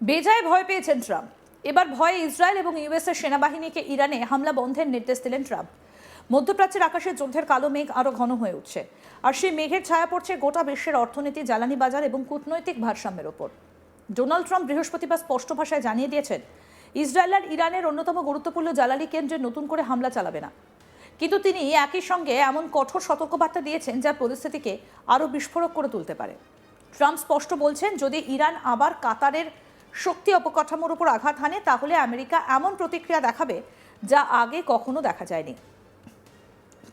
বেজায় ভয় পেয়েছেন ট্রাম্প। এবার ভয়ে ইসরায়েল এবং ইউএসের সেনাবাহিনীকে ইরানে হামলা বন্ধের নির্দেশ দিলেন ট্রাম্প। মধ্যপ্রাচ্যের আকাশে যুদ্ধের কালো মেঘ আরও ঘন হয়ে উঠছে, আর সেই মেঘের ছায়া পড়ছে গোটা বিশ্বের অর্থনীতি, জ্বালানি বাজার এবং কূটনৈতিক ভারসাম্যের ওপর। ডোনাল্ড ট্রাম্প বৃহস্পতিবার স্পষ্ট ভাষায় জানিয়ে দিয়েছেন, ইসরায়েল আর ইরানের অন্যতম গুরুত্বপূর্ণ জ্বালানি কেন্দ্রে নতুন করে হামলা চালাবে না। কিন্তু তিনি একই সঙ্গে এমন কঠোর সতর্কবার্তা দিয়েছেন যা পরিস্থিতিকে আরও বিস্ফোরক করে তুলতে পারে। ট্রাম্প স্পষ্ট বলছেন, যদি ইরান আবার কাতারের শক্তি অবকাঠামোর উপর আঘাত হানে, তাহলে আমেরিকা এমন প্রতিক্রিয়া দেখাবে যা আগে কখনো দেখা যায়নি।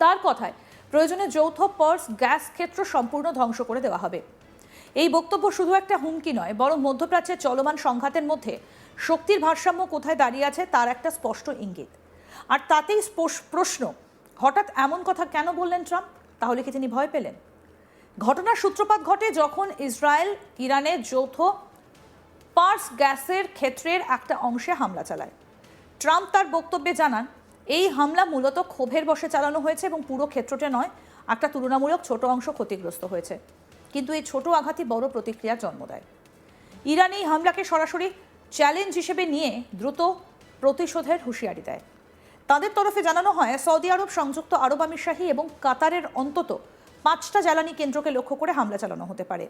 তার কথায়, প্রয়োজনে যৌথ পার্স গ্যাস ক্ষেত্র সম্পূর্ণ ধ্বংস করে দেওয়া হবে। এই বক্তব্য শুধু একটা হুমকি নয়, বরং মধ্যপ্রাচ্যের চলমান সংঘাতের মধ্যে শক্তির ভারসাম্য কোথায় দাঁড়িয়ে আছে তার একটা স্পষ্ট ইঙ্গিত। আর তাতেই প্রশ্ন, হঠাৎ এমন কথা কেন বললেন ট্রাম্প? তাহলে কি তিনি ভয় পেলেন? ঘটনার সূত্রপাত ঘটে যখন ইসরায়েল ইরানের যৌথ পার্স গ্যাসের ক্ষেত্রের একটা অংশে হামলা চালায়। ট্রাম্প তার বক্তব্যে জানান, এই হামলা মূলত ক্ষোভের বশে চালানো হয়েছে এবং পুরো ক্ষেত্রটা নয়, একটা তুলনামূলক ছোট অংশ ক্ষতিগ্রস্ত হয়েছে। কিন্তু এই ছোট আঘাতই বড় প্রতিক্রিয়ার জন্ম দেয়। ইরান এই হামলাকে সরাসরি চ্যালেঞ্জ হিসেবে নিয়ে দ্রুত প্রতিশোধের হুঁশিয়ারি দেয়। তাদের তরফে জানানো হয়, সৌদি আরব, সংযুক্ত আরব আমিরশাহী এবং কাতারের অন্তত 5টা জ্বালানি কেন্দ্রকে লক্ষ্য করে হামলা চালানো হতে পারে।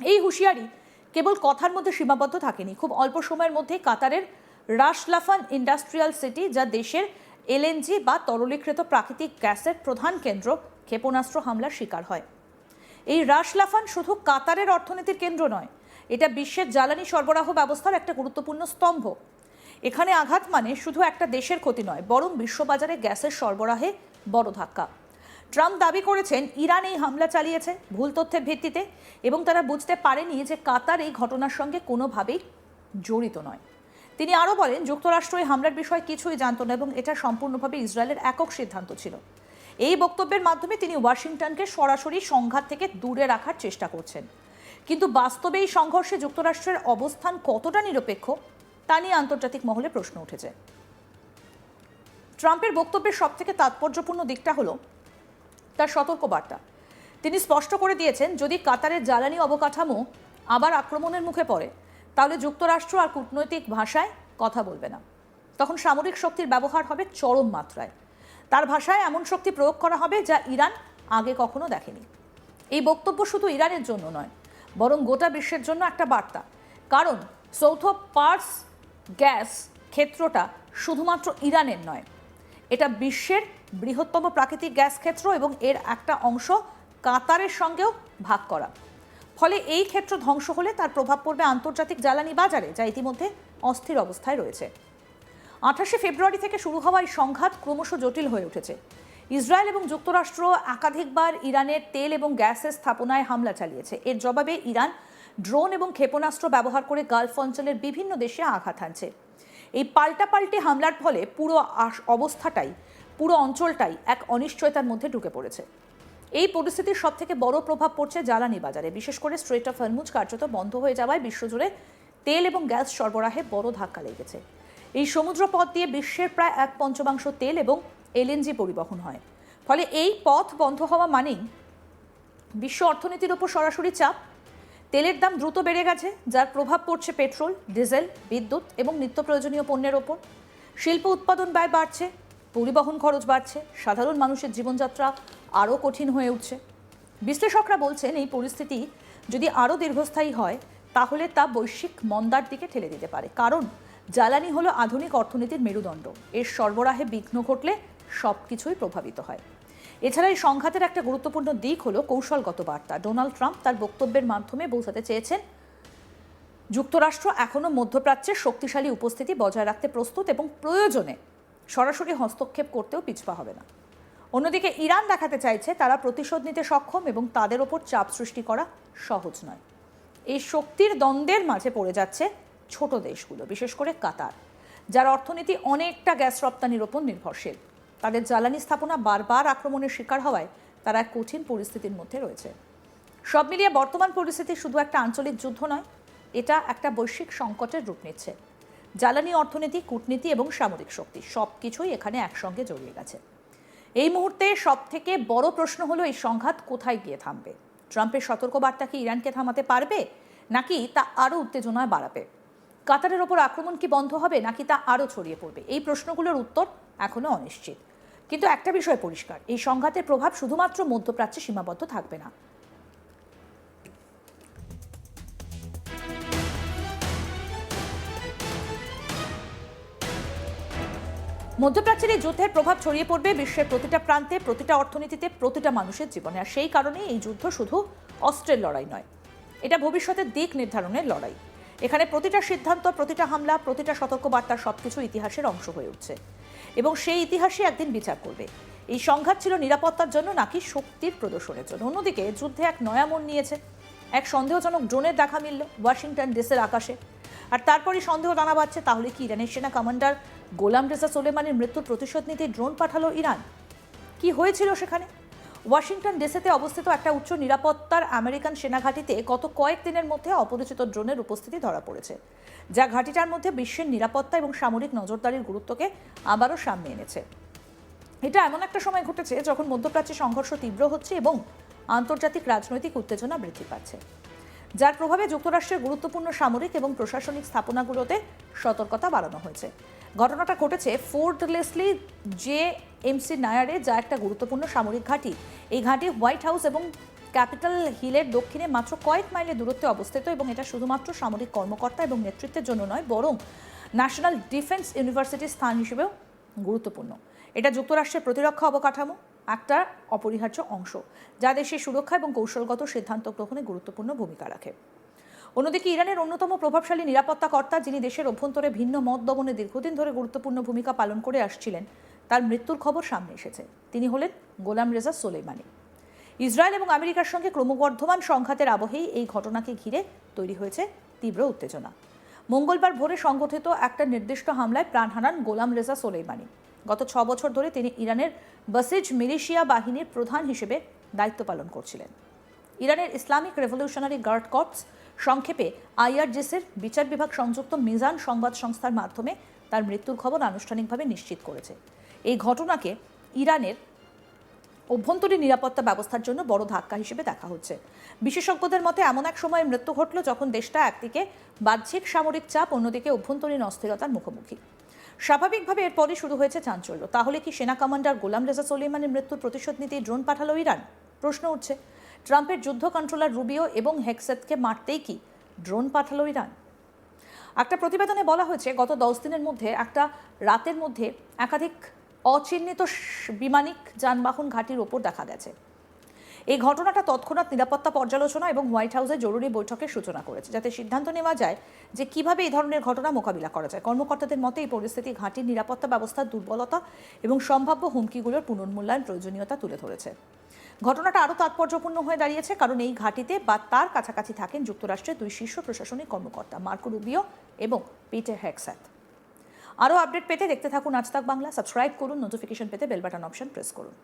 এই হুঁশিয়ারি কেবল কথার মধ্যে সীমাবদ্ধ থাকেনি। খুব অল্প সময়ের মধ্যে কাতারের রাস লাফান ইন্ডাস্ট্রিয়াল সিটি, যা দেশের এলএনজি বা তরলীকৃত প্রাকৃতিক গ্যাসের প্রধান কেন্দ্র, ক্ষেপণাস্ত্র হামলার শিকার হয়। এই রাস লাফান শুধু কাতারের অর্থনীতির কেন্দ্র নয়, এটা বিশ্বের জ্বালানি সরবরাহ ব্যবস্থার একটা গুরুত্বপূর্ণ স্তম্ভ। এখানে আঘাত মানে শুধু একটা দেশের ক্ষতি নয়, বরং বিশ্ববাজারে গ্যাসের সরবরাহে বড় ধাক্কা। ট্রাম্প দাবি করেছেন, ইরান এই হামলা চালিয়েছে ভুল তথ্যের ভিত্তিতে এবং তারা বুঝতে পারেনি যে কাতার এই ঘটনার সঙ্গে কোনোভাবেই জড়িত নয়। তিনি আরও বলেন, যুক্তরাষ্ট্র এই হামলার বিষয়ে কিছুই জানত না এবং এটা সম্পূর্ণভাবে ইসরায়েলের একক সিদ্ধান্ত ছিল। এই বক্তব্যের মাধ্যমে তিনি ওয়াশিংটনকে সরাসরি সংঘাত থেকে দূরে রাখার চেষ্টা করছেন। কিন্তু বাস্তবে এই সংঘর্ষে যুক্তরাষ্ট্রের অবস্থান কতটা নিরপেক্ষ তা নিয়ে আন্তর্জাতিক মহলে প্রশ্ন উঠেছে। ট্রাম্পের বক্তব্যের সবথেকে তাৎপর্যপূর্ণ দিকটা হলো তার সতর্কবার্তা। তিনি স্পষ্ট করে দিয়েছেন, যদি কাতারের জ্বালানি অবকাঠামো আবার আক্রমণের মুখে পড়ে, তাহলে যুক্তরাষ্ট্র আর কূটনৈতিক ভাষায় কথা বলবে না। তখন সামরিক শক্তির ব্যবহার হবে চরম মাত্রায়। তার ভাষায় এমন শক্তি প্রয়োগ করা হবে যা ইরান আগে কখনো দেখেনি। এই বক্তব্য শুধু ইরানের জন্য নয়, বরং গোটা বিশ্বের জন্য একটা বার্তা। কারণ যৌথ পার্স গ্যাস ক্ষেত্রটা শুধুমাত্র ইরানের নয়, এটা বিশ্বের বৃহত্তম প্রাকৃতিক গ্যাস ক্ষেত্র এবং এর একটা অংশ কাতারের সঙ্গেও ভাগ করা। ফলে এই ক্ষেত্র ধ্বংস হলে তার প্রভাব পড়বে আন্তর্জাতিক জ্বালানি বাজারে, যা ইতিমধ্যে অস্থির অবস্থায় রয়েছে। 28শে ফেব্রুয়ারি থেকে শুরু হওয়া এই সংঘাত ক্রমশ জটিল হয়ে উঠেছে। ইসরায়েল এবং যুক্তরাষ্ট্র একাধিকবার ইরানের তেল এবং গ্যাসের স্থাপনায় হামলা চালিয়েছে। এর জবাবে ইরান ড্রোন এবং ক্ষেপণাস্ত্র ব্যবহার করে গালফ অঞ্চলের বিভিন্ন দেশে আঘাত হানছে। এই পাল্টাপাল্টি হামলার ফলে পুরো অঞ্চলটাই এক অনিশ্চয়তার মধ্যে ঢুকে পড়েছে। এই পরিস্থিতির সবথেকে বড় প্রভাব পড়ছে জ্বালানি বাজারে, বিশেষ করে স্ট্রেট অফ হরমুজ কার্যত বন্ধ হয়ে যাওয়ায় বিশ্বজুড়ে তেল এবং গ্যাস সরবরাহে বড় ধাক্কা লেগেছে। এই সমুদ্রপথ দিয়ে বিশ্বের প্রায় 1/5 তেল এবং এলএনজি পরিবহন হয়। ফলে এই পথ বন্ধ হওয়া মানেই বিশ্ব অর্থনীতির ওপর সরাসরি চাপ। তেলের দাম দ্রুত বেড়ে গেছে, যার প্রভাব পড়ছে পেট্রোল, ডিজেল, বিদ্যুৎ এবং নিত্য প্রয়োজনীয় পণ্যের ওপর। শিল্প উৎপাদন ব্যয় বাড়ছে, পরিবহন খরচ বাড়ছে, সাধারণ মানুষের জীবনযাত্রা আরও কঠিন হয়ে উঠছে। বিশ্লেষকরা বলছেন, এই পরিস্থিতি যদি আরও দীর্ঘস্থায়ী হয়, তাহলে তা বৈশ্বিক মন্দার দিকে ঠেলে দিতে পারে। কারণ জ্বালানি হলো আধুনিক অর্থনীতির মেরুদণ্ড। এর সরবরাহে বিঘ্ন ঘটলে সব কিছুই প্রভাবিত হয়। এছাড়া এই সংঘাতের একটা গুরুত্বপূর্ণ দিক হলো কৌশলগত বার্তা। ডোনাল্ড ট্রাম্প তার বক্তব্যের মাধ্যমে বোঝাতে চেয়েছেন, যুক্তরাষ্ট্র এখনও মধ্যপ্রাচ্যের শক্তিশালী উপস্থিতি বজায় রাখতে প্রস্তুত এবং প্রয়োজনে সরাসরি হস্তক্ষেপ করতেও পিছপা হবে না। অন্যদিকে ইরান দেখাতে চাইছে তারা প্রতিশোধ নিতে সক্ষম এবং তাদের ওপর চাপ সৃষ্টি করা সহজ নয়। এই শক্তির দ্বন্দ্বের মাঝে পড়ে যাচ্ছে ছোট দেশগুলো, বিশেষ করে কাতার, যার অর্থনীতি অনেকটা গ্যাস রপ্তানির ওপর নির্ভরশীল। তাদের জ্বালানি স্থাপনা বারবার আক্রমণের শিকার হওয়ায় তারা এক কঠিন পরিস্থিতির মধ্যে রয়েছে। সব মিলিয়ে বর্তমান পরিস্থিতি শুধু একটা আঞ্চলিক যুদ্ধ নয়, এটা একটা বৈশ্বিক সংকটের রূপ নিচ্ছে। জ্বালানি, অর্থনীতি, কূটনীতি এবং সামরিক শক্তি সব কিছুই এখানে একসঙ্গে জড়িয়ে গেছে। এই মুহূর্তে সব থেকে বড় প্রশ্ন হলো, এই সংঘাত কোথায় গিয়ে থামবে? ট্রাম্পের সতর্কবার্তা কি ইরানকে থামাতে পারবে, নাকি তা আরও উত্তেজনায় বাড়াবে? কাতারের ওপর আক্রমণ কি বন্ধ হবে নাকি তা আরও ছড়িয়ে পড়বে? এই প্রশ্নগুলোর উত্তর এখনও অনিশ্চিত। কিন্তু একটা বিষয় পরিষ্কার, এই সংঘাতের প্রভাব শুধুমাত্র মধ্যপ্রাচ্যে সীমাবদ্ধ থাকবে না। মধ্যপ্রাচ্যের এই যুদ্ধের প্রভাব ছড়িয়ে পড়বে বিশ্বের প্রতিটা প্রান্তে, প্রতিটা অর্থনীতিতে, প্রতিটা মানুষের জীবনে। আর সেই কারণেই এই যুদ্ধ শুধু অস্ত্রের লড়াই নয়, এটা ভবিষ্যতের দিক নির্ধারণের লড়াই। এখানে প্রতিটা সিদ্ধান্ত, প্রতিটা হামলা, প্রতিটা সতর্কবার্তা সবকিছু ইতিহাসের অংশ হয়ে উঠছে এবং সেই ইতিহাসই একদিন বিচার করবে এই সংঘাত ছিল নিরাপত্তার জন্য নাকি শক্তির প্রদর্শনের জন্য। অন্যদিকে যুদ্ধে এক নয়া মোড় নিয়েছে। এক সন্দেহজনক ড্রোনের দেখা মিলল ওয়াশিংটন ডিসির আকাশে। আর তারপরই সন্দেহ জানা পাচ্ছে, তাহলে কি ইরানের সেনা কমান্ডার গোলাম রেজা সোলেমানির মৃত্যুর প্রতিশোধ নিতে ড্রোন পাঠালো ইরান? কি হয়েছিল সেখানে? ওয়াশিংটন ডিসিতে অবস্থিত একটা উচ্চ নিরাপত্তার আমেরিকান সেনাঘাঁটিতে গত কয়েকদিনের মধ্যে অপরিচিত ড্রোনের উপস্থিতি ধরা পড়েছে, যা ঘাঁটিটার মধ্যে বিশ্বের নিরাপত্তা এবং সামরিক নজরদারির গুরুত্বকে আবারও সামনে এনেছে। এটা এমন একটা সময় ঘটেছে যখন মধ্যপ্রাচ্যে সংঘর্ষ তীব্র হচ্ছে এবং আন্তর্জাতিক রাজনৈতিক উত্তেজনা বৃদ্ধি পাচ্ছে, যার প্রভাবে যুক্তরাষ্ট্রের গুরুত্বপূর্ণ সামরিক এবং প্রশাসনিক স্থাপনাগুলোতে সতর্কতা বাড়ানো হয়েছে। ঘটনাটা ঘটেছে ফোর্ট লেসলি জেএমসি নায়ারে, যা একটা গুরুত্বপূর্ণ সামরিক ঘাঁটি। এই ঘাঁটি হোয়াইট হাউস এবং ক্যাপিটাল হিলের দক্ষিণে মাত্র কয়েক মাইলের দূরত্বে অবস্থিত এবং এটা শুধুমাত্র সামরিক কর্মকর্তা এবং নেতৃত্বের জন্য নয়, বরং ন্যাশনাল ডিফেন্স ইউনিভার্সিটির স্থান হিসেবেও গুরুত্বপূর্ণ। এটা যুক্তরাষ্ট্রের প্রতিরক্ষা অবকাঠামো একটা অপরিহার্য অংশ, যা দেশের সুরক্ষা এবং কৌশলগত সিদ্ধান্ত গ্রহণে গুরুত্বপূর্ণ ভূমিকা রাখে। অন্যদিকে ইরানের অন্যতম প্রভাবশালী নিরাপত্তা কর্তা, যিনি দেশের অভ্যন্তরে ভিন্ন মত দমনে দীর্ঘদিন ধরে গুরুত্বপূর্ণ ভূমিকা পালন করে আসছিলেন, তার মৃত্যুর খবর সামনে এসেছে। তিনি হলেন গোলাম রেজা সোলেমানি। ইসরায়েল এবং আমেরিকার সঙ্গে ক্রমবর্ধমান সংঘাতের আবহেই এই ঘটনাকে ঘিরে তৈরি হয়েছে তীব্র উত্তেজনা। মঙ্গলবার ভোরে সংগঠিত একটা নির্দিষ্ট হামলায় প্রাণ হারান গোলাম রেজা সোলেমানি। গত 6 বছর ধরে তিনি ইরানের বাসিজ মিলিশিয়া বাহিনীর প্রধান হিসেবে দায়িত্ব পালন করছিলেন। ইরানের ইসলামিক রেভলিউশনারি গার্ড কর্পস, সংক্ষেপে আইআরজিসির বিচার বিভাগ সংযুক্ত মিজান সংবাদ সংস্থার মাধ্যমে তার মৃত্যুর খবর আনুষ্ঠানিকভাবে নিশ্চিত করেছে। এই ঘটনাকে ইরানের অভ্যন্তরীণ নিরাপত্তা ব্যবস্থার জন্য বড় ধাক্কা হিসেবে দেখা হচ্ছে। বিশেষজ্ঞদের মতে এমন এক সময়ে মৃত্যু ঘটল যখন দেশটা একদিকে বাহ্যিক সামরিক চাপ, অন্যদিকে অভ্যন্তরীণ অস্থিরতার মুখোমুখি। স্বাভাবিকভাবে এরপরই শুরু হয়েছে চাঞ্চল্য। তাহলে কি সেনা কমান্ডার গোলাম রেজা সোলেমানির মৃত্যুর প্রতিশোধ নিতে ড্রোন পাঠালো ইরান? প্রশ্ন উঠছে, ট্রাম্পের যুদ্ধ কন্ট্রোলার রুবিও এবং হেক্সেথকে মারতেই কি ড্রোন পাঠালো ইরান? একটা প্রতিবেদনে বলা হয়েছে, গত 10 দিনের মধ্যে একটা রাতের মধ্যে একাধিক অচিহ্নিত বিমানিক যানবাহন ঘাঁটির ওপর দেখা গেছে। এই ঘটনাটা তৎক্ষণাৎ নিরাপত্তা পর্যালোচনা এবং হোয়াইট হাউসের জরুরি বৈঠকের সূচনা করেছে, যাতে সিদ্ধান্ত নেওয়া যায় যে কিভাবে এই ধরনের ঘটনা মোকাবিলা করা যায়। কর্মকর্তাদের মতে এই পরিস্থিতি ঘাঁটির নিরাপত্তা ব্যবস্থার দুর্বলতা এবং সম্ভাব্য হুমকিগুলোর পুনর্মূল্যায়ন প্রয়োজনীয়তা তুলে ধরেছে। ঘটনাটা আরও তাৎপর্যপূর্ণ হয়ে দাঁড়িয়েছে কারণ এই ঘাঁটিতে বা তার কাছাকাছি থাকেন যুক্তরাষ্ট্রের 2 শীর্ষ প্রশাসনিক কর্মকর্তা, মার্কো রুবিও এবং পিটার হেগসেথ। আরও আপডেট পেতে দেখতে থাকুন আজ তাক বাংলা। সাবস্ক্রাইব করুন, নোটিফিকেশন পেতে বেল বাটন অপশন প্রেস করুন।